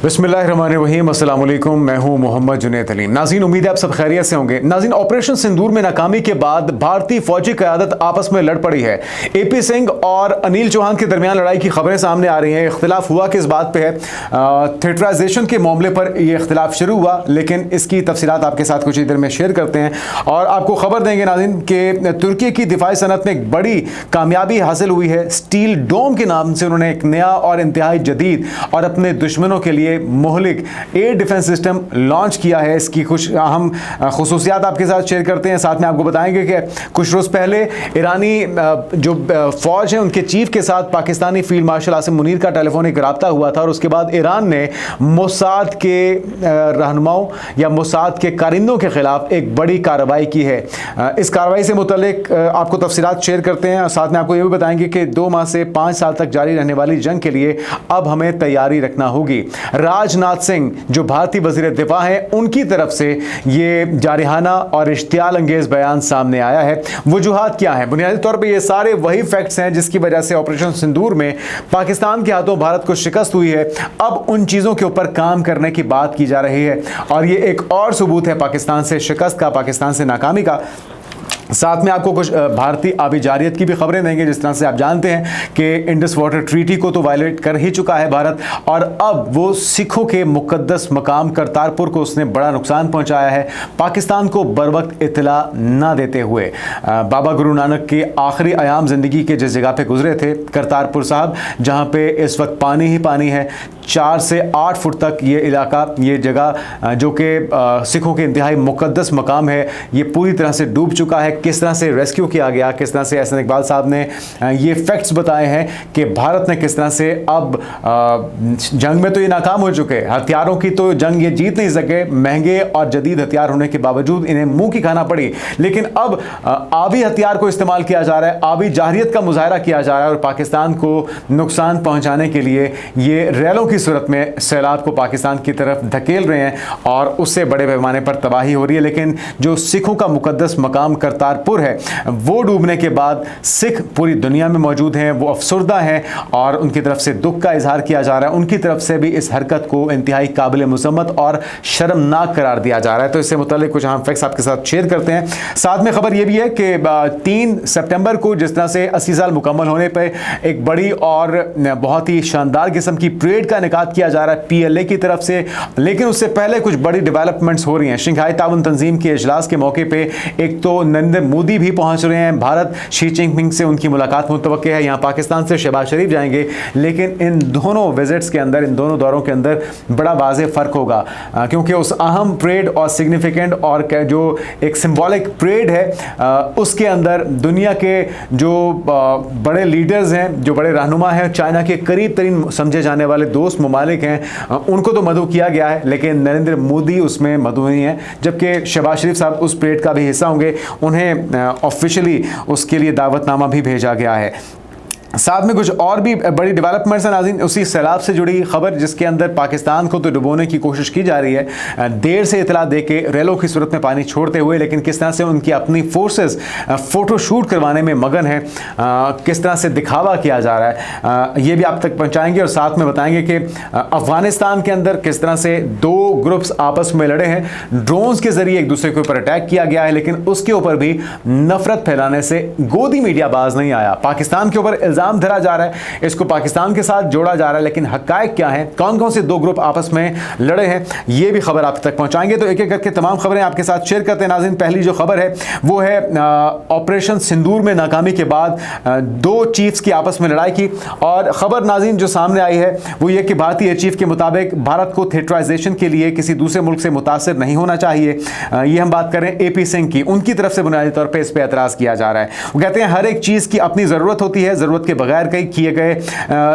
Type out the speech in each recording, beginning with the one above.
बिस्मिल्लाहिर्रहमानिर्रहीम, अस्सलाम वालेकुम। मैं हूं मोहम्मद जुनैद अली। नाज़रीन, उम्मीद है आप सब खैरियत से होंगे। नाज़रीन, ऑपरेशन सिंदूर में नाकामी के बाद भारतीय फौजी क़यादत आपस में लड़ पड़ी है। एपी सिंह और अनिल चौहान के दरमियान लड़ाई की खबरें सामने आ रही हैं। इख्तिलाफ हुआ किस बात पे है? थिएटराइजेशन के मामले पर यह इख्तिलाफ शुरू हुआ, लेकिन इसकी तफसीलात आपके साथ कुछ ही देर में शेयर करते हैं और आपको खबर देंगे नाज़रीन कि तुर्की की दिफाई सनत में एक बड़ी कामयाबी हासिल हुई है। स्टील डोम के नाम से उन्होंने एक नया और इंतहाई जदीद और अपने दुश्मनों के लिए मुहलिक एयर डिफेंस सिस्टम लॉन्च किया है। इसकी कुछ अहम खुसूसियात आपके साथ शेयर करते हैं। साथ में आपको बताएंगे कि कुछ रोज़ पहले ईरानी जो फौज है उनके चीफ के साथ पाकिस्तानी फील्ड मार्शल आसिम मुनीर का टेलीफोनिक रब्ता हुआ था और उसके बाद ईरान ने मोसाद के रहनुमाओं या मोसाद के कारिंदों के खिलाफ एक बड़ी कार्रवाई की है। इस कार्रवाई से मुतल्लिक आपको तफसीलात शेयर करते हैं और साथ में आपको ये भी बताएंगे कि 2 माह से 5 साल तक जारी रहने वाली जंग के लिए अब हमें तैयारी रखना होगी। राजनाथ सिंह जो भारतीय वज़ीर दिफा हैं, उनकी तरफ से ये जारिहाना और इश्तियाल अंगेज बयान सामने आया है। वजूहात क्या है? बुनियादी तौर पर ये सारे वही फैक्ट्स हैं जिसकी वजह से ऑपरेशन सिंदूर में पाकिस्तान के हाथों भारत को शिकस्त हुई है। अब उन चीज़ों के ऊपर काम करने की बात की जा रही है और ये एक और सबूत है पाकिस्तान से शिकस्त का, पाकिस्तान से नाकामी का। साथ में आपको कुछ भारतीय आबिजारियत की भी खबरें देंगे। जिस तरह से आप जानते हैं कि इंडस वाटर ट्रीटी को तो वायलेट कर ही चुका है भारत और अब वो सिखों के मुकद्दस मकाम करतारपुर को उसने बड़ा नुकसान पहुंचाया है, पाकिस्तान को बरवक्त इत्तला ना देते हुए। बाबा गुरु नानक के आखिरी अयाम ज़िंदगी के जिस जगह पे गुजरे थे, करतारपुर साहब, जहाँ पे इस वक्त पानी ही पानी है, 4 से 8 फुट तक ये इलाका, ये जगह जो कि सिखों के इंतहाई मुकद्दस मकाम है, ये पूरी तरह से डूब चुका है। किस तरह से रेस्क्यू किया गया, किस तरह से एहसन इकबाल साहब ने ये फैक्ट्स बताए हैं कि भारत ने किस तरह से अब जंग में तो ये नाकाम हो चुके हैं, हथियारों की तो जंग ये जीत नहीं सके, महंगे और जदीद हथियार होने के बावजूद इन्हें मुंह की खाना पड़ी। लेकिन अब आबी हथियार को इस्तेमाल किया जा रहा है, आबी जाहिरियत का मुजाहरा किया जा रहा है और पाकिस्तान को नुकसान पहुंचाने के लिए ये रैलों की सूरत में सैलाब को पाकिस्तान की तरफ धकेल रहे हैं और उससे बड़े पैमाने पर तबाही हो रही है। लेकिन जो सिखों का मुकद्दस मकाम करतारपुर है, वो डूबने के बाद सिख पूरी दुनिया में मौजूद हैं, वो अफसरदा हैं और उनकी तरफ से दुख का इजहार किया जा रहा है। उनकी तरफ से भी इस हरकत को इंतहाई काबिल मुज़म्मत और शर्मनाक करार दिया जा रहा है। तो इससे मुताल्लिक कुछ अहम फैक्ट्स आपके साथ शेयर करते हैं। साथ में खबर यह भी है कि 3 सितंबर को जिस तरह से 80 साल मुकम्मल होने पर एक बड़ी और बहुत ही शानदार किस्म की परेड का इनेकाद किया जा रहा है PLA की तरफ से, लेकिन उससे पहले कुछ बड़ी डेवलपमेंट्स हो रही हैं। शंघाई ताउन तंजीम के इजलास के मौके पर एक तो नरेंद्र मोदी भी पहुंच रहे हैं भारत, शी जिनपिंग से उनकी मुलाकात मुतवक्के है, यहाँ पाकिस्तान से शहबाज शरीफ जाएंगे। लेकिन इन दोनों विजिट्स के अंदर, इन दोनों दौरों के अंदर बड़ा वाज़ेह फ़र्क होगा क्योंकि उस अहम परेड और सिग्निफिकेंट और जो एक सिंबॉलिक परेड है उसके अंदर दुनिया के जो बड़े लीडर्स हैं, जो बड़े रहनुमा हैं, चाइना के करीब तरीन समझे जाने वाले दोस्त ममालिक हैं, उनको तो मदऊ किया गया है, लेकिन नरेंद्र मोदी उसमें मदऊ नहीं है। जबकि शहबाज शरीफ साहब उस परेड का भी हिस्सा होंगे, उन्हें ऑफिशियली उसके लिए दावतनामा भी भेजा गया है। साथ में कुछ और भी बड़ी डेवलपमेंट्स हैं नाज़रीन, उसी सैलाब से जुड़ी खबर जिसके अंदर पाकिस्तान को तो डुबोने की कोशिश की जा रही है, देर से इतला दे के रेलों की सूरत में पानी छोड़ते हुए, लेकिन किस तरह से उनकी अपनी फोर्सेस फ़ोटो शूट करवाने में मगन है, किस तरह से दिखावा किया जा रहा है, ये भी आप तक पहुँचाएंगे और साथ में बताएंगे कि अफ़गानिस्तान के अंदर किस तरह से 2 ग्रुप्स आपस में लड़े हैं, ड्रोन्स के ज़रिए एक दूसरे के ऊपर अटैक किया गया है, लेकिन उसके ऊपर भी नफरत फैलाने से गोदी मीडिया बाज नहीं आया। पाकिस्तान के ऊपर इल्ज़ाम धरा जा रहा है, इसको पाकिस्तान के साथ जोड़ा जा रहा है, लेकिन हक़ाइक़ क्या है, कौन कौन से 2 ग्रुप आपस में लड़े हैं, ये भी खबर आप तक पहुंचाएंगे। तो एक एक करके तमाम खबरें आपके साथ शेयर करते हैं नाज़रीन। पहली जो खबर है वो है ऑपरेशन सिंदूर में नाकामी के बाद 2 चीफ्स की आपस में लड़ाई की और ख़बर नाज़रीन जो सामने आई है वो ये कि भारतीय चीफ के मुताबिक भारत को थिएटराइजेशन के लिए किसी दूसरे मुल्क से मुतासिर नहीं होना चाहिए। ये हम बात करें AP सिंह की, उनकी तरफ से बुनियादी तौर पर इस पर एतराज़ किया जा रहा है। वो कहते हैं हर एक चीज़ की अपनी ज़रूरत होती है, ज़रूरत के बगैर कई किए गए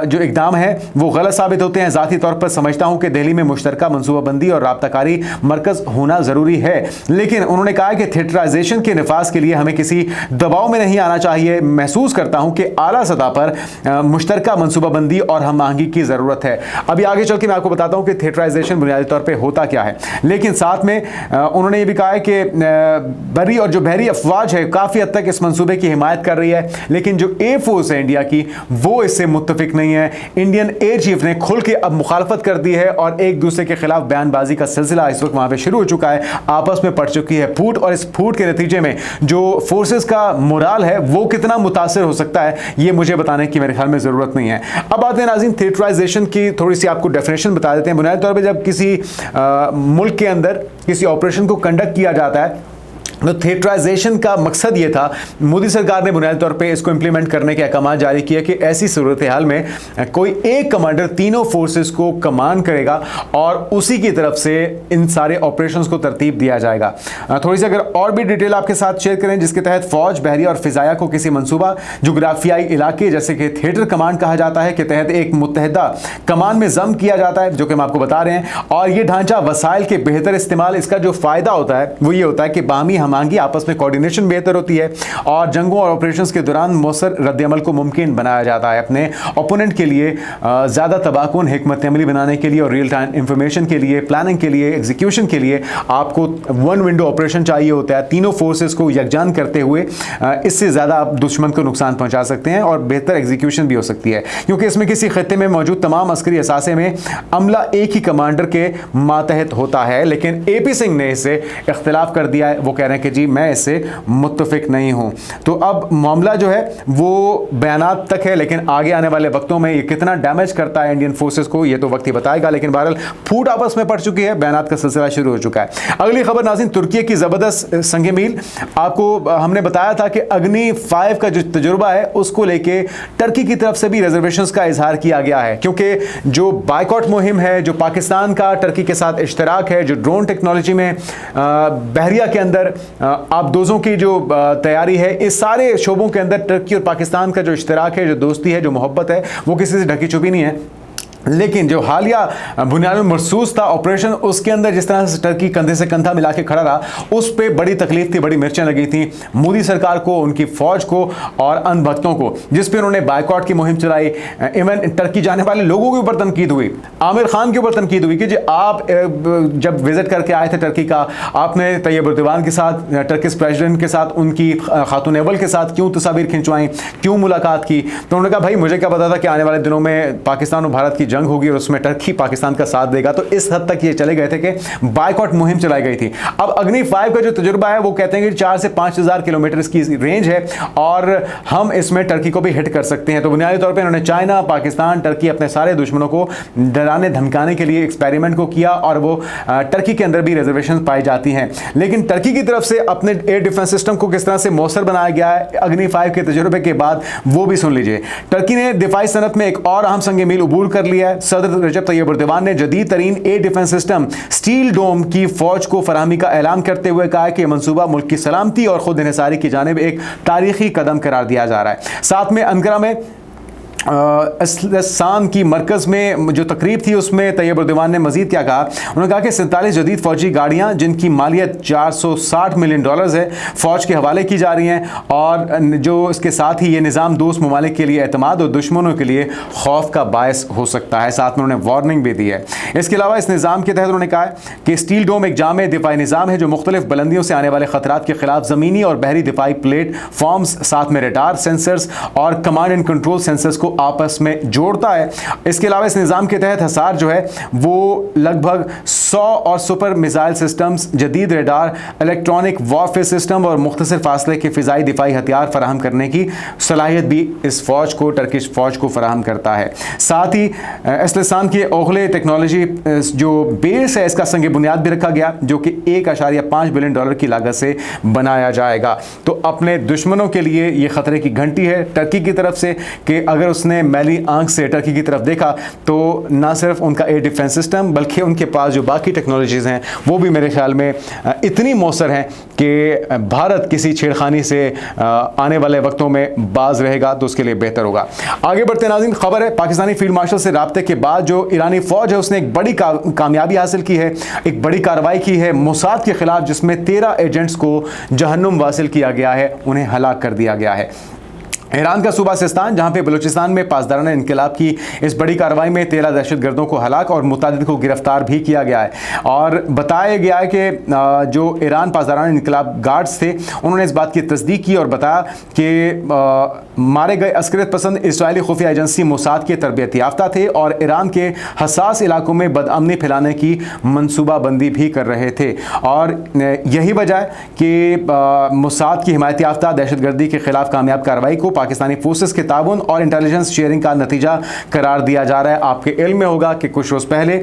जो इकदाम है वो गलत साबित होते हैं। ज़ाती तौर पर समझता हूं कि दिल्ली में मुश्तरका मनसूबाबंदी और राब्ताकारी मरकज़ होना ज़रूरी है, लेकिन उन्होंने कहा कि थिएटराइजेशन के नफाज के लिए हमें किसी दबाव में नहीं आना चाहिए। महसूस करता हूं कि आला सतह पर मुश्तरका मनसूबाबंदी और हम आहंगी की ज़रूरत है। अभी आगे चल के मैं आपको बताता हूं कि थिएटराइजेशन बुनियादी तौर पर होता क्या है, लेकिन साथ में उन्होंने ये भी कहा है कि बरी और जो बहरी अफवाज है काफ़ी हद तक इस मनसूबे की हिमायत कर रही है, लेकिन जो एयर फोर्स है इंडिया की, वो इससे मुत्तफिक नहीं है। इंडियन एयर चीफ ने खुल के अब मुखालफत कर दी है और एक दूसरे के खिलाफ बयानबाजी का सिलसिला इस वक्त वहां पे शुरू हो चुका है। आपस में पड़ चुकी है फूट, और इस फूट के नतीजे में जो फोर्सेस का मोराल है वो कितना मुतासिर हो सकता है, ये मुझे बताने की मेरे ख्याल में जरूरत नहीं है। अब आते हैं नाज़रीन थिएटराइजेशन की, थोड़ी सी आपको डेफिनेशन बता देते हैं। बुनियादी तौर पर जब किसी मुल्क के अंदर किसी ऑपरेशन को कंडक्ट किया जाता है तो थिएटराइजेशन का मकसद ये था, मोदी सरकार ने बुनियादी तौर पे इसको इंप्लीमेंट करने के अहकाम जारी किए कि ऐसी सूरत हाल में कोई एक कमांडर तीनों फोर्सेस को कमान करेगा और उसी की तरफ से इन सारे ऑपरेशंस को तरतीब दिया जाएगा। थोड़ी सी अगर और भी डिटेल आपके साथ शेयर करें, जिसके तहत फौज, बहरिया और फिजाया को किसी मनसूबा जोग्राफियाई इलाके जैसे कि थिएटर कमांड कहा जाता है के तहत एक मुत्तहदा कमान में जम किया जाता है, जो कि हम आपको बता रहे हैं। और ये ढांचा वसाइल के बेहतर इस्तेमाल, इसका जो फायदा होता है वो ये होता है कि बाहमी मांगी आपस में कोऑर्डिनेशन बेहतर होती है और जंगों और ऑपरेशंस के दौरान मौसर रद्द-ए-अमल को मुमकिन बनाया जाता है। अपने ओपोनेंट के लिए ज़्यादा तबाहकुन हिकमत अमली बनाने के लिए और रियल टाइम इंफॉर्मेशन के लिए, प्लानिंग के लिए, एग्जीक्यूशन के लिए आपको वन विंडो ऑपरेशन चाहिए होता है। तीनों फोर्सेस को यकजान करते हुए इससे ज़्यादा आप दुश्मन को नुकसान पहुंचा सकते हैं और बेहतर एग्जीक्यूशन भी हो सकती है, क्योंकि इसमें किसी खत्ते में मौजूद तमाम अस्करी असासे में अमला एक ही कमांडर के मातहत होता है। लेकिन AP सिंह ने इससे इख्तिलाफ कर दिया है। वो कह रहे हैं कि जी मैं इससे मुत्तफिक नहीं हूं। तो अब मामला जो है वो बयानात तक है, लेकिन आगे आने वाले वक्तों में ये कितना डैमेज करता है इंडियन फोर्सेस को ये तो वक्त ही बताएगा। लेकिन बहरहाल फूट आपस में पड़ चुकी है, बयानात का सिलसिला शुरू हो चुका है। अगली खबर नाज़रीन, तुर्की की जबरदस्त संग मील। आपको हमने बताया था कि अग्नि 5 का जो तजुर्बा है उसको लेके टर्की की तरफ से भी रिजर्वेशंस का इजहार किया गया है, क्योंकि जो बाइकआउट मुहिम है, जो पाकिस्तान का टर्की के साथ इश्तराक है, जो ड्रोन टेक्नोलॉजी में बहरिया के अंदर आबदोजों की जो तैयारी है, इस सारे शोबों के अंदर टर्की और पाकिस्तान का जो इश्तराक है, जो दोस्ती है, जो मोहब्बत है, वो किसी से ढकी छुपी नहीं है। लेकिन जो हालिया बुनियादी महसूस था ऑपरेशन, उसके अंदर जिस तरह से टर्की कंधे से कंधा मिला के खड़ा रहा, उस पर बड़ी तकलीफ थी, बड़ी मिर्चें लगी थी मोदी सरकार को, उनकी फौज को और अनभक्तों को, जिस पर उन्होंने बाइकआउट की मुहिम चलाई। इवन टर्की जाने वाले लोगों के ऊपर तनकीद हुई, आमिर खान के ऊपर तनकीद हुई कि जी आप जब विजिट करके आए थे टर्की का, आपने तैयब एर्दोगान के साथ, टर्किश प्रेसिडेंट के साथ, उनकी खातून अव्वल के साथ क्यों तस्वीर खिंचवाई, क्यों मुलाकात की। तो उन्होंने कहा भाई मुझे क्या पता था कि आने वाले दिनों में पाकिस्तान और भारत की जंग होगी और उसमें टर्की पाकिस्तान का साथ देगा। तो इस हद तक ये चले गए थे कि बाइकआउट मुहिम चलाई गई थी। अब अग्नि 5 का जो तजुर्बा है वो कहते हैं कि 4 से 5,000 किलोमीटर इसकी रेंज है और हम इसमें टर्की को भी हिट कर सकते हैं। तो बुनियादी तौर पर उन्होंने चाइना, पाकिस्तान, टर्की अपने सारे दुश्मनों को डराने धमकाने के लिए एक्सपेरिमेंट को किया और वो टर्की के अंदर भी रिजर्वेशन पाई जाती हैं। लेकिन टर्की की तरफ से अपने एयर डिफेंस सिस्टम को किस तरह से मौसर बनाया गया है अग्नि 5 के तजुर्बे के बाद, वो भी सुन लीजिए। टर्की ने दिफाई सनत में एक और अहम संग मील अबूल कर लिया है। सदर रजब तैयब एर्दोगान ने जदीद तरीन एयर डिफेंस सिस्टम स्टील डोम की फौज को फराहमी का ऐलान करते हुए कहा कि यह मंसूबा मुल्क की सलामती और खुद इन्हिसारी की जानिब एक तारीखी कदम करार दिया जा रहा है। साथ में अंकारा में शाम की मरकज़ में जो तकरीब थी उसमें तैयब एर्दोगान ने मजीद क्या कहा, उन्होंने कहा कि 47 जदीद फौजी गाड़ियाँ जिनकी मालियत $460 मिलियन है फ़ौज के हवाले की जा रही हैं और जो इसके साथ ही ये निज़ाम दोस्त ममालिक के लिए एतमाद और दुश्मनों के लिए खौफ का बायस हो सकता है। साथ में उन्होंने वार्निंग भी दी है। इसके अलावा इस निज़ाम के तहत उन्होंने कहा कि स्टील डोम एक जामे दिफाई निज़ाम है जो मुख्तलिफ बुलंदियों से आने वाले खतरात के खिलाफ ज़मीनी और बहरी दिफाई प्लेटफॉर्म्स, साथ में रडार सेंसर्स और कमांड एंड कंट्रोल सेंसर्स को आपस में जोड़ता है। इसके अलावा इस निज़ाम के तहत हसार जो है वो लगभग 100 और सुपर मिसाइल सिस्टम्स, जदीद रडार, इलेक्ट्रॉनिक वॉरफेयर सिस्टम और मुख्तसर फासले के फ़िज़ाई दिफाई हथियार फराहम करने की सलाहियत भी इस फ़ौज को, टर्किश फ़ौज को फराहम करता है। साथ ही एस्लिसान की ओखले टेक्नोलॉजी जो बेस है इसका संग बुनियाद भी रखा गया, जो कि $1.5 बिलियन की लागत से बनाया जाएगा। तो अपने दुश्मनों के लिए ये ख़तरे की घंटी है टर्की की तरफ से कि अगर उसने मैली आंख से टर्की की तरफ देखा तो ना सिर्फ उनका एयर डिफेंस सिस्टम बल्कि उनके पास जो बाकी टेक्नोलॉजीज़ हैं वो भी मेरे ख्याल में इतनी मौसर हैं कि भारत किसी छेड़खानी से आने वाले वक्तों में बाज रहेगा तो उसके लिए बेहतर होगा। आगे बढ़ते नाज़रीन, खबर है पाकिस्तानी फील्ड मार्शल से राब्ते के बाद जो ईरानी फ़ौज है उसने एक बड़ी कामयाबी हासिल की है, एक बड़ी कार्रवाई की है मोसाद के खिलाफ, जिसमें 13 एजेंट्स को जहन्नुम वासिल किया गया है, उन्हें हलाक कर दिया गया है। ईरान का सूबा सिस्तान, जहां पे बलूचिस्तान में पासदाराना इनकलाब की इस बड़ी कार्रवाई में 13 दहशतगर्दों को हलाक और मुतादिद को गिरफ्तार भी किया गया है। और बताया गया है कि जो ईरान पासदाराना इनकलाब गार्ड्स थे उन्होंने इस बात की तस्दीक की और बताया कि मारे गए अस्करियत पसंद इसराइली खुफिया एजेंसी मोसाद के तरबियत याफ्ता थे और ईरान के हसास इलाकों में बदअमनी फैलाने की मनसूबाबंदी भी कर रहे थे। और यही वजह है कि मोसाद की हिमायत याफ्ता दहशतगर्दी के खिलाफ कामयाब कार्रवाई को पाकिस्तानी फोर्सेस के ताउन और इंटेलिजेंस शेयरिंग का नतीजा करार दिया जा रहा है। आपके इल्म में होगा कि कुछ रोज़ पहले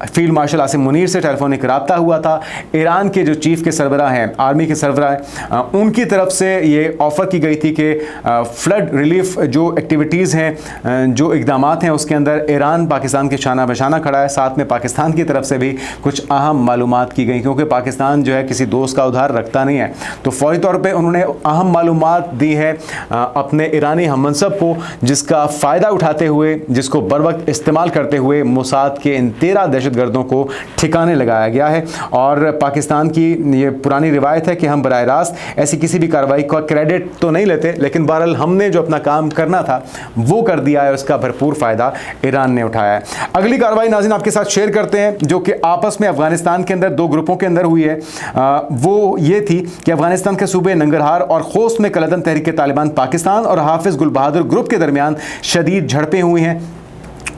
फील्ड मार्शल आसिम मुनीर से टेलीफोनिक रब्ता हुआ था। ईरान के जो चीफ के सरबराह हैं, आर्मी के सरबराह हैं, उनकी तरफ से ये ऑफ़र की गई थी कि फ्लड रिलीफ जो एक्टिविटीज़ हैं, जो इकदाम हैं, उसके अंदर ईरान पाकिस्तान के शाना बशाना खड़ा है। साथ में पाकिस्तान की तरफ से भी कुछ अहम मालूमात की गई, क्योंकि पाकिस्तान जो है किसी दोस्त का उधार रखता नहीं है। तो फौरी तौर पर उन्होंने अहम मालूमात दी है अपने ईरानी हममनसब को, जिसका फ़ायदा उठाते हुए, जिसको बर वक्त इस्तेमाल करते हुए मोसाद के इन 13 दहशतगर्दों को ठिकाने लगाया गया है। और पाकिस्तान की ये पुरानी रिवायत है कि हम बराह रास्त ऐसी किसी भी कार्रवाई का क्रेडिट तो नहीं लेते, लेकिन बहरहाल हमने जो अपना काम करना था वो कर दिया है, उसका भरपूर फ़ायदा ईरान ने उठाया है। अगली कार्रवाई नाज़रीन आपके साथ शेयर करते हैं, जो कि आपस में अफगानिस्तान के अंदर दो ग्रुपों के अंदर हुई है। वो ये थी कि अफगानिस्तान के सूबे नंगरहार और खोस्त में कलदम तहरीक तालिबान पाकिस्तान और हाफिज गुल बहादुर ग्रुप के दरमियान शदीद झड़पें हुई हैं।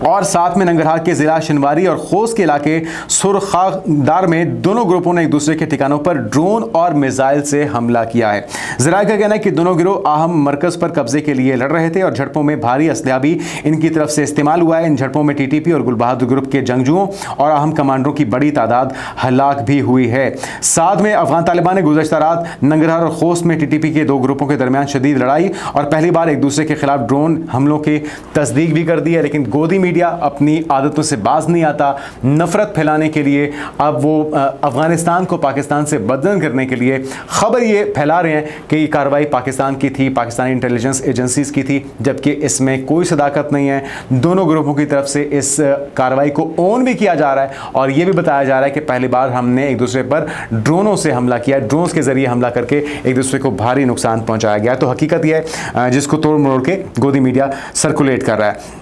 और साथ में नंगरहार के ज़िला शनवारी और खोस के इलाके सुरखादार में दोनों ग्रुपों ने एक दूसरे के ठिकानों पर ड्रोन और मिसाइल से हमला किया है। ज़राए का कहना है कि दोनों गिरोह अहम मरकज़ पर कब्जे के लिए लड़ रहे थे और झड़पों में भारी असलहा भी इनकी तरफ से इस्तेमाल हुआ है। इन झड़पों में TTP और गुल बहादुर ग्रुप के जंगजुओं और अहम कमांडरों की बड़ी तादाद हलाक भी हुई है। साथ में अफगान तालिबान ने गुज़श्ता रात नंगरहार और खोस्त में TTP के दो ग्रुपों के दरमियान शदीद लड़ाई और पहली बार एक दूसरे के खिलाफ ड्रोन हमलों की तस्दीक भी कर दी है। लेकिन गोदी मीडिया अपनी आदतों से बाज नहीं आता। नफरत फैलाने के लिए अब वो अफगानिस्तान को पाकिस्तान से बदनाम करने के लिए खबर ये फैला रहे हैं कि ये कार्रवाई पाकिस्तान की थी, पाकिस्तानी इंटेलिजेंस एजेंसीज की थी, जबकि इसमें कोई सदाकत नहीं है। दोनों ग्रुपों की तरफ से इस कार्रवाई को ऑन भी किया जा रहा है और ये भी बताया जा रहा है कि पहली बार हमने एक दूसरे पर ड्रोनों से हमला किया, ड्रोन्स के जरिए हमला करके एक दूसरे को भारी नुकसान पहुंचाया गया। तो हकीकत यह है जिसको तोड़ मरोड़ के गोदी मीडिया सर्कुलेट कर रहा है।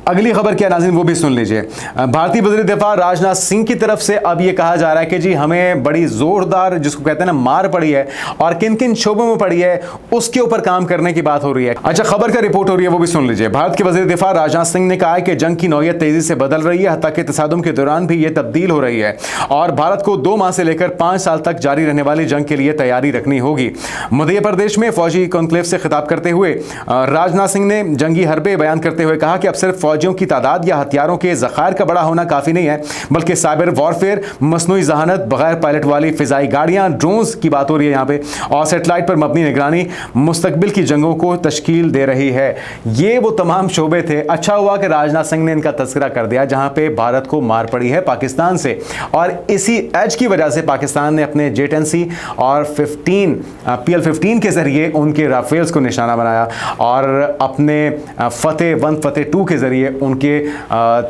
अगली खबर क्या नाज़रीन वो भी सुन लीजिए। भारतीय वज़ीर दिफा राजनाथ सिंह की तरफ से अब ये कहा जा रहा है कि जी हमें बड़ी ज़ोरदार, जिसको कहते हैं ना, मार पड़ी है और किन किन शोबों में पड़ी है उसके ऊपर काम करने की बात हो रही है। अच्छा, खबर का रिपोर्ट हो रही है वो भी सुन लीजिए। भारत के वज़ीर दिफा राजनाथ सिंह ने कहा है कि जंग की नौयत तेज़ी से बदल रही है, हत्ता कि तसादुम के दौरान भी ये तब्दील हो रही है और भारत को 2 माह से लेकर 5 साल तक जारी रहने वाली जंग के लिए तैयारी रखनी होगी। मध्य प्रदेश में फौजी कॉन्क्लेव से खिताब करते हुए राजनाथ सिंह ने जंगी हरबे बयान करते हुए कहा कि अब सिर्फ फौजियों की तादाद या हथियारों के ज़खायर का बड़ा होना काफ़ी नहीं है, बल्कि साइबर वॉरफेयर, मसनूई जहानत, बगैर पायलट वाली फ़िज़ाई गाड़ियाँ, ड्रोन्स की बात हो रही है यहाँ पे, और सेटेलाइट पर मबनी निगरानी मुस्तकबिल की जंगों को तश्कील दे रही है। ये वो तमाम शोबे थे। अच्छा हुआ कि राजनाथ सिंह ने इनका तस्करा कर दिया जहाँ पे भारत को मार पड़ी है पाकिस्तान से, और इसी एज की वजह से पाकिस्तान ने अपने J-10C और PL-15 के ज़रिए उनके राफेल्स को निशाना बनाया और अपने फतेह 1 फतेह 2 के ज़रिए उनके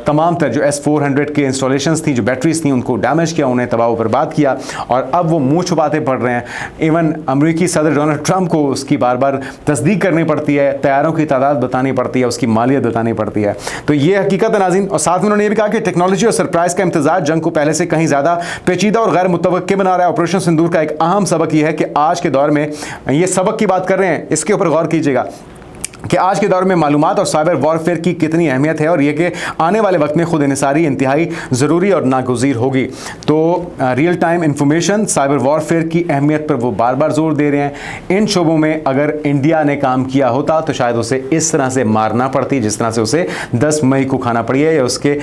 तमाम तर जो S-400 के इंस्टॉलेशंस थी, जो बैटरीज थी, उनको डैमेज किया, उन्हें तबाह बर्बाद किया और अब वो मुंह छुपाते पड़ रहे हैं। इवन अमेरिकी सदर डोनाल्ड ट्रंप को उसकी बार बार तस्दीक करनी पड़ती है, तैयारों की तादाद बतानी पड़ती है, उसकी मालियत बतानी पड़ती है। तो ये हकीकत है नाज़रीन। और साथ में उन्होंने ये भी कहा कि टेक्नोलॉजी और सरप्राइज का इम्तजाज जंग को पहले से कहीं ज़्यादा पेचीदा और गैर मुतवक्के बना रहा है। ऑपरेशन सिंदूर का एक अहम सबक यह है कि आज के दौर में, ये सबक की बात कर रहे हैं, इसके ऊपर गौर कीजिएगा कि आज के दौर में मालूमात और साइबर वॉरफेयर की कितनी अहमियत है और यह कि आने वाले वक्त में खुद इनसारी इंतहाई ज़रूरी और नागुज़ीर होगी। तो real time information, cyber warfare की अहमियत पर वो बार बार जोर दे रहे हैं। इन शोबों में अगर इंडिया ने काम किया होता तो शायद उसे इस तरह से मारना पड़ती जिस तरह से उसे 10 मई को खाना पड़ी है, या उसके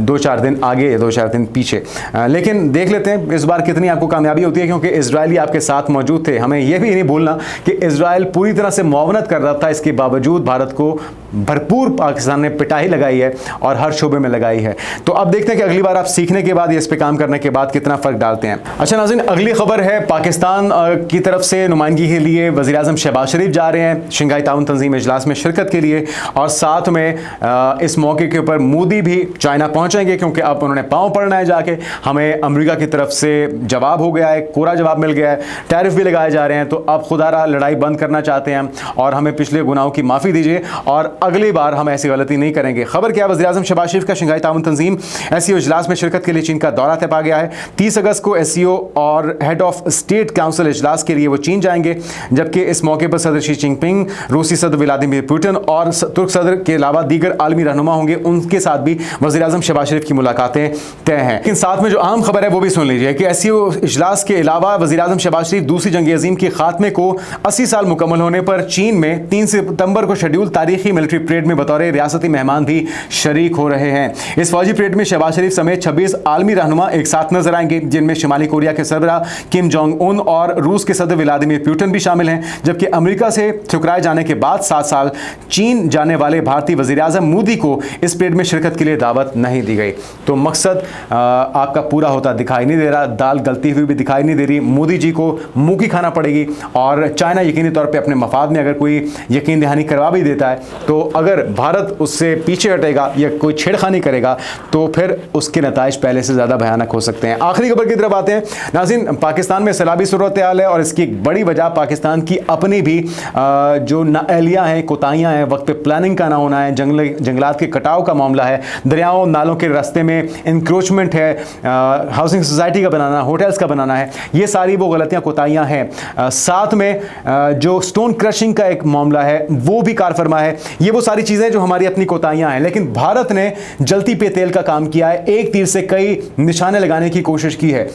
2-4 दिन आगे या 2-4 दिन पीछे। लेकिन देख लेते हैं इस बार कितनी आपको कामयाबी होती है, क्योंकि इजरायली आपके साथ मौजूद थे। हमें यह भी नहीं भूलना कि इजराइल पूरी तरह से मुआवनत कर रहा था, इसके बावजूद भारत को भरपूर पाकिस्तान ने पिटाई लगाई है और हर शोबे में लगाई है। तो अब देखते हैं कि अगली बार आप सीखने के बाद या इस पे काम करने के बाद कितना फ़र्क डालते हैं। अच्छा नाज़रीन, अगली खबर है पाकिस्तान की तरफ से नुमाइंदगी के लिए वज़ीर आज़म शहबाज शरीफ जा रहे हैं शंघाई ताउन तंजीम इजलास में शिरकत के लिए, और साथ में इस मौके के ऊपर मोदी भी चाइना पहुँचेंगे, क्योंकि अब उन्होंने पाँव पड़ना है जाके। हमें अमेरिका की तरफ से जवाब हो गया है, कोरा जवाब मिल गया है, टैरिफ भी लगाए जा रहे हैं, तो अब खुदारा लड़ाई बंद करना चाहते हैं और हमें पिछले गुनाहों की माफ़ी दीजिए और अगली बार हम ऐसी गलती नहीं करेंगे। खबर क्या है, वज़ीर आज़म शहबाज शरीफ का शंघाई ताउन तंजीम एससीओ इजलास में शिरकत के लिए चीन का दौरा तय पा गया है। 30 अगस्त को एससीओ और हेड ऑफ स्टेट काउंसिल इजलास के लिए वो चीन जाएंगे, जबकि इस मौके पर सदर शी जिनपिंग, रूसी सदर व्लादिमीर पुतिन और तुर्क सदर के अलावा दीगर आलमी रहनुमा होंगे, उनके साथ भी वज़ीर आज़म शहबाज शरीफ की मुलाकातें तय हैं। लेकिन साथ में जो अहम खबर है वो भी सुन लीजिए कि एससीओ इजलास के अलावा वज़ीर आज़म शहबाज शरीफ दूसरी जंग अज़ीम के खात्मे को 80 साल मुकम्मल होने पर चीन में 3 सितंबर को शेड्यूल तारीखी मिलिट्री परेड में बतौर रियासती मेहमान भी शरीक हो रहे हैं। इस फौजी परेड में शहबाज शरीफ समेत 26 आलमी रहनुमा एक साथ नजर आएंगे, जिनमें शुमाली कोरिया के सरबराह किम जोंग उन और रूस के सदर व्लादिमीर पुतिन भी शामिल हैं, जबकि अमेरिका से ठुकराए जाने के बाद 7 साल चीन जाने वाले भारतीय वज़ीर आज़म मोदी को इस परेड में शिरकत के लिए दावत नहीं दी गई। तो मकसद आपका पूरा होता दिखाई नहीं दे रहा, दाल गलती हुई भी दिखाई नहीं दे रही। मोदी जी को मुंह की खाना पड़ेगी और चाइना यकीनी तौर पे अपने मफाद में अगर कोई यकीन दहानी करवा भी देता है, तो अगर भारत उससे पीछे हटेगा या कोई छेड़खानी करेगा तो फिर उसके नताइज पहले से ज़्यादा भयानक हो सकते हैं। आखिरी खबर की तरफ आते हैं नाज़रीन, पाकिस्तान में सैलाबी सूरत हाल है और इसकी एक बड़ी वजह पाकिस्तान की अपनी भी जो नाअहलियाँ हैं, कोताहियाँ हैं, वक्त पे प्लानिंग का ना होना है, जंगलात के कटाव का मामला है, दरियाओं नालों के रास्ते में इंक्रोचमेंट है, हाउसिंग सोसाइटी का बनाना, होटल्स का बनाना है, ये सारी वो गलतियाँ कोताहियाँ हैं। साथ में जो स्टोन क्रशिंग का एक मामला है वो भी कार फरमा है। ये वो सारी चीज़ें जो हमारी अपनी कोताहियाँ हैं, लेकिन भारत ने जलती पे तेल का काम किया है, एक तीर से कई निशाने लगाने की कोशिश की है।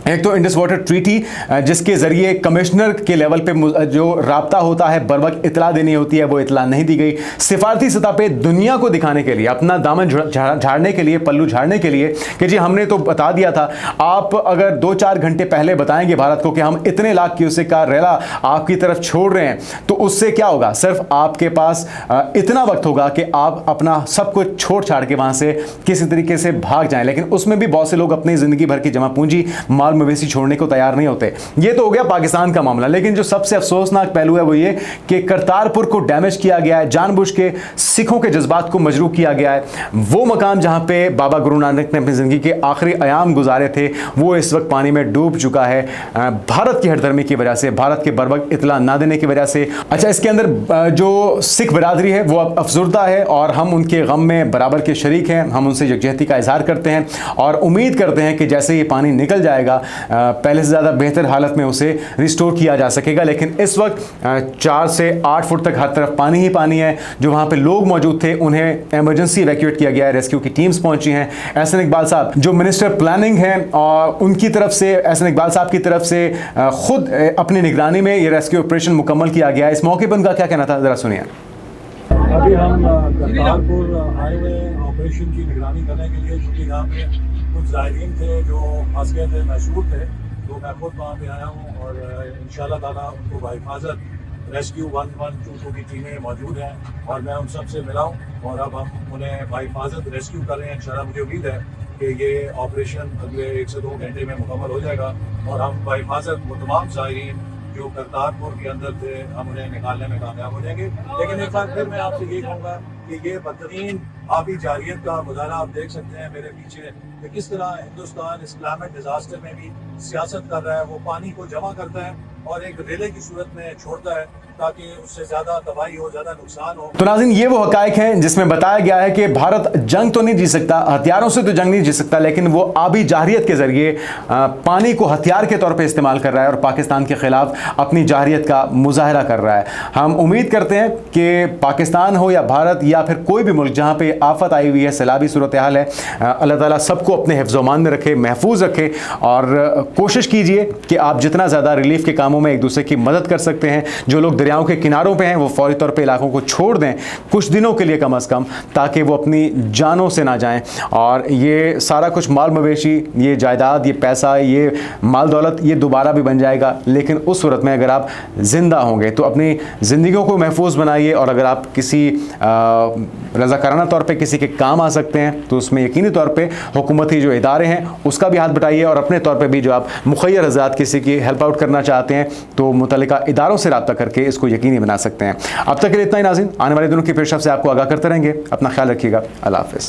एक तो इंडस वाटर ट्रीटी, जिसके ज़रिए कमिश्नर के लेवल पे जो राब्ता होता है, बर वक्त इतला देनी होती है, वो इतला नहीं दी गई। सिफारती सतह पे दुनिया को दिखाने के लिए, अपना दामन झाड़ने के लिए, पल्लू झाड़ने के लिए कि जी हमने तो बता दिया था, आप अगर 2-4 घंटे पहले बताएंगे भारत को कि हम इतने लाख क्यूसेक का रेला आपकी तरफ छोड़ रहे हैं, तो उससे क्या होगा, सिर्फ आपके पास इतना वक्त होगा कि आप अपना सब कुछ छोड़ छाड़ के वहाँ से किसी तरीके से भाग जाएँ। लेकिन उसमें भी बहुत से लोग अपनी ज़िंदगी भर की जमा पूंजी, माल मवेशी छोड़ने को तैयार नहीं होते। ये तो हो गया पाकिस्तान का मामला, लेकिन जो सबसे अफसोसनाक पहलू है वो ये कि करतारपुर को डैमेज किया गया है, जानबूझ के सिखों के जज्बात को मजरूह किया गया है। वो मकाम जहां पे बाबा गुरु नानक ने अपनी जिंदगी के आखिरी अयाम गुजारे थे, वो इस वक्त पानी में डूब चुका है, भारत की हठधर्मी की वजह से, भारत के बर वक्त इतला ना देने की वजह से। अच्छा, इसके अंदर जो सिख बिरादरी है वो अब अफसुर्दा है और हम उनके गम में बराबर के शरीक हैं। हम उनसे यकजहती का इजहार करते हैं और उम्मीद करते हैं कि जैसे ये पानी निकल जाएगा, पहले से ज़्यादा बेहतर हालत में उसे रिस्टोर किया जा सकेगा। लेकिन इस वक्त 4 से 8 फुट तक हर तरफ पानी ही पानी है। जो वहाँ पे लोग मौजूद थे उन्हें इमरजेंसी इवैक्यूएट किया गया है, रेस्क्यू की टीम्स पहुंची हैं। एहसन इकबाल साहब जो मिनिस्टर प्लानिंग हैं, और उनकी तरफ से, एहसन इकबाल साहब की तरफ से खुद अपनी निगरानी में ये रेस्क्यू ऑपरेशन मुकम्मल किया गया है। इस मौके पर उनका क्या कहना था, ज़रा सुनिए। अभी हम करतारपुर हाईवे ऑपरेशन की निगरानी करने के लिए, क्योंकि यहाँ पे कुछ ज़ायरीन थे जो फंस गए थे, मशहूर थे, तो मैं खुद वहाँ पे आया हूँ और इंशाल्लाह ताला उनको बाहिफाजत रेस्क्यू 112 की टीमें मौजूद हैं और मैं उन सब से मिला हूँ और अब हम उन्हें बाहिफाजत रेस्क्यू कर रहे हैं। इंशाल्लाह मुझे उम्मीद है कि ये ऑपरेशन अगले 1 से 2 घंटे में मुकम्मल हो जाएगा और हम बाहिफाजत वो तमाम ज़ायरीन जो करतारपुर के अंदर थे, हम उन्हें निकालने में कामयाब हो जाएंगे। लेकिन एक बार फिर मैं आपसे ये कहूँगा कि ये बदतरीन आबी जारियत का मुजाहरा आप देख सकते हैं मेरे पीछे कि किस तरह हिंदुस्तान इस क्लाइमेट डिजास्टर में भी सियासत कर रहा है। वो पानी को जमा करता है और एक रिले की सूरत में छोड़ता है ताकि उससे ज्यादा तबाही हो, ज्यादा नुकसान हो। तो नाज़रीन, ये वो हकायक हैं जिसमें बताया गया है कि भारत जंग तो नहीं जीत सकता, हथियारों से तो जंग नहीं जीत सकता, लेकिन वो आबी जारियत के जरिए पानी को हथियार के तौर पे इस्तेमाल कर रहा है और पाकिस्तान के खिलाफ अपनी जारियत का मुजाहरा कर रहा है। हम उम्मीद करते हैं कि पाकिस्तान हो या भारत या फिर कोई भी मुल्क जहाँ पे आफत आई हुई है, सैलाबी सूरत हाल है, अल्लाह ताला सबको अपने हिफ्ज़-ओ-मान में रखे, महफूज रखे और कोशिश कीजिए कि आप जितना ज़्यादा रिलीफ के कामों में एक दूसरे की मदद कर सकते हैं। जो लोग दरियाओं के किनारों पे हैं वो फौरी तौर पे इलाकों को छोड़ दें कुछ दिनों के लिए कम अज़ कम, ताकि वो अपनी जानों से ना जाएं। और ये सारा कुछ माल मवेशी, ये जायदाद, ये पैसा, ये माल दौलत, ये दोबारा भी बन जाएगा, लेकिन उस सूरत में अगर आप ज़िंदा होंगे तो अपनी ज़िंदगियों को महफूज बनाइए। और अगर आप किसी रज़ाकाराना तौर पे किसी के काम आ सकते हैं तो उसमें यकीनी तौर पे हुकूमती जो इदारे हैं उसका भी हाथ बटाइए, और अपने तौर पे भी जो आप मुखय्यर आज़ाद किसी की हेल्प आउट करना चाहते हैं तो मुतल्लिका इदारों से रब्ता करके इसको यकीनी बना सकते हैं। अब तक के लिए इतना ही नाज़रीन, आने वाले दिनों की पेशरफ से आपको आगाह करते रहेंगे। अपना ख्याल रखिएगा। अल्लाह हाफ़िज़।